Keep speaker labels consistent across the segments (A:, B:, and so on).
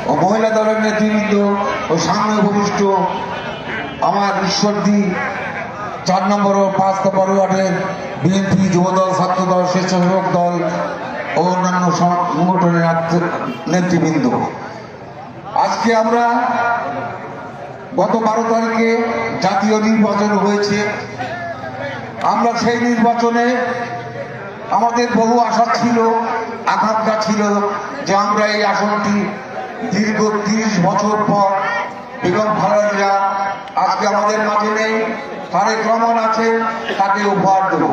A: ও মহিলা দলের নেতৃবৃন্দ ও সামনে উপবিষ্ট আমার ঈশ্বরদী 4 নম্বর ও 5 নম্বর ওয়ার্ডের বিএনপি, যুবদল, ছাত্রদল, স্বেচ্ছাসেবক দল ও অন্যান্য সংগঠনের নেতৃবৃন্দ, আজকে আমরা গত 12 তারিখে জাতীয় নির্বাচন হয়েছে। আমরা সেই নির্বাচনে আমাদের বহু আশা ছিল, আকাঙ্ক্ষা ছিল যে আমরা এই আসনটি দীর্ঘ 30 বছর পর বেগম খালেদা আজকে আমাদের মাঝে নেই, তারেক রহমান আছে, তাকে উপহার দেব।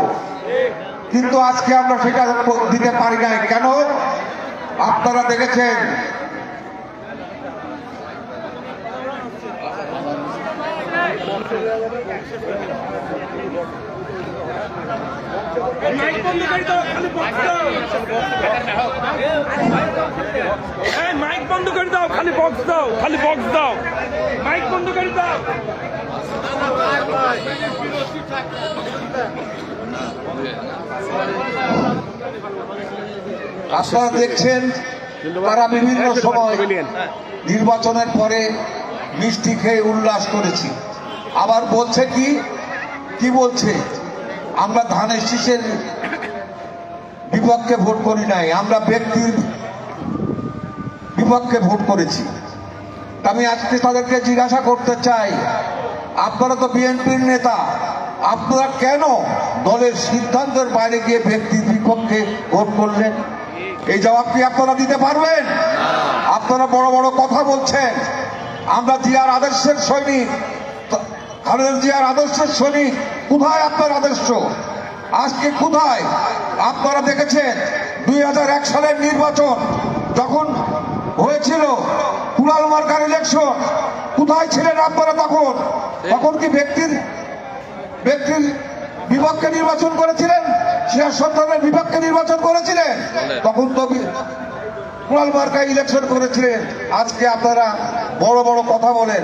A: কিন্তু আজকে আমরা সেটা দিতে পারি নাই। কেন? আপনারা দেখেছেন
B: মাইক বন্ধ করে দাও, খালি বক্স দাও। মাইক বন্ধ করে দাও, খালি বক্স দাও, খালি বক্স দাও। মাইক বন্ধ করে দাও।
A: আপনারা দেখছেন তারা বিভিন্ন সময় নির্বাচনের পরে মিষ্টি খেয়ে উল্লাস করেছি। আবার বলছে কি বলছে, আমরা ধানের শীষের বিপক্ষে ভোট করি নাই, আমরা ব্যক্তির বিপক্ষে ভোট করেছি। আমি আজকে তাদেরকে জিজ্ঞাসা করতে চাই, আপনারা তো বিএনপির নেতা, আপনারা কেন দলের সিদ্ধান্তের বাইরে গিয়ে ব্যক্তির বিপক্ষে ভোট করলেন? এই জবাব কি আপনারা দিতে পারবেন? আপনারা বড় বড় কথা বলছেন, আমরা জিয়ার আদর্শের সৈনিক, খালেদা জিয়ার আদর্শের সৈনিক। কোথায় আপনার আদর্শ? আজকে কোথায়? আপনারা দেখেছেন 2001 সালের নির্বাচন যখন হয়েছিল, কুড়াল মার্কার ইলেকশন, কোথায় ছিলেন আপনারা তখন? তখন কি ব্যক্তির বিপক্ষে নির্বাচন করেছিলেন? শেষ সন্তানের বিপক্ষে নির্বাচন করেছিলেন? তখন তো কুড়াল মার্কায় ইলেকশন করেছিলেন। আজকে আপনারা বড় বড় কথা বলেন।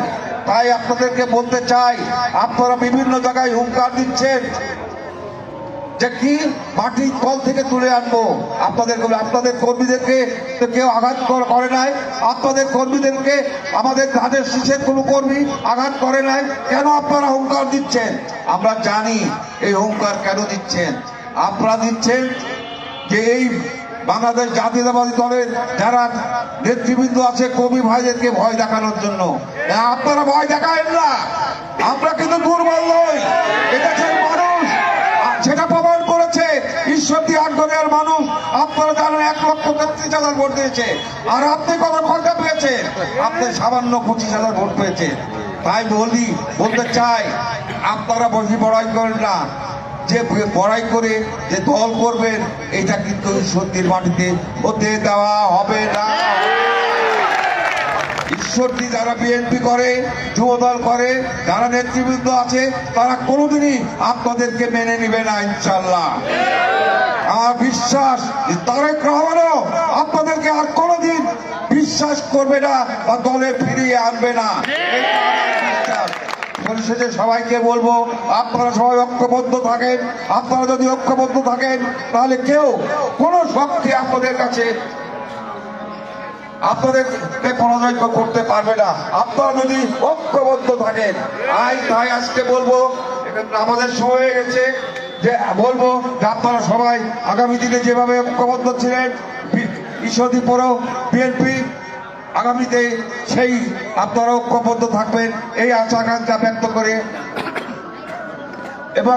A: তাই আপনাদেরকে বলতে চাই, আপনারা বিভিন্ন জায়গায় হুঙ্কার দিচ্ছেন যে কি মাটির তল থেকে তুলে আনবো আপনাদের কর্মীদেরকে তো কেউ আঘাত করে নাই। আপনাদের কর্মীদেরকে আমাদের ধানের শীষের কোনো কর্মী আঘাত করে নাই। কেন আপনারা হুঙ্কার দিচ্ছেন? আমরা জানি এই হুঙ্কার কেন দিচ্ছেন। আপনারা দিচ্ছেন যে এই বাংলাদেশ জাতীয়তাবাদী দলের যারা নেতৃবৃন্দ আছে, কর্মী ভাইদেরকে ভয় দেখানোর জন্য। আপনারা ভয় দেখায়েন না, আমরা কিন্তু দুর্বল নই। এদেশের মানুষ সেটা প্রমাণ করেছে। ঈশ্বরদী 8 দলের মানুষ, আপনারা জানেন 1,33,000 ভোট দিয়েছে। আর আপনি কত ঘন্টা পেয়েছেন? আপনি সামান্য 25,000 ভোট পেয়েছেন। তাই বলতে চাই, আপনারা বসে বড়াই করেন না। যে বড়াই করে যে দল করবেন, এটা কিন্তু ঈশ্বরদীর মাটিতে হতে দেওয়া হবে না। ঈশ্বরদী যারা বিএনপি করে, যুবদল করে, যারা নেতৃবৃন্দ আছে, তারা কোনোদিনই আপনাদেরকে মেনে নিবে না ইনশাল্লাহ। আমার বিশ্বাস তারেক রহমানও আপনাদেরকে আর কোনোদিন বিশ্বাস করবে না বা দলে ফিরিয়ে আনবে না। পরিশেষে সবাইকে বলবো, আপনারা সবাই ঐক্যবদ্ধ থাকেন। আপনারা যদি ঐক্যবদ্ধ থাকেন, তাহলে কেউ কোনো শক্তি আপনাদের কাছে আপনাদেরকে পরাজয় করতে পারবে না, আপনারা যদি ঐক্যবদ্ধ থাকেন। তাই আজকে বলবো, আমাদের সময় হয়ে গেছে, যে বলবো যে আপনারা সবাই আগামী দিনে যেভাবে ঐক্যবদ্ধ ছিলেন, ঈশ্বরদী পৌর বিএনপি আগামীতে সেই আপনারা ঐক্যবদ্ধ থাকবেন, এই আশা আকাঙ্ক্ষা ব্যক্ত করে এবং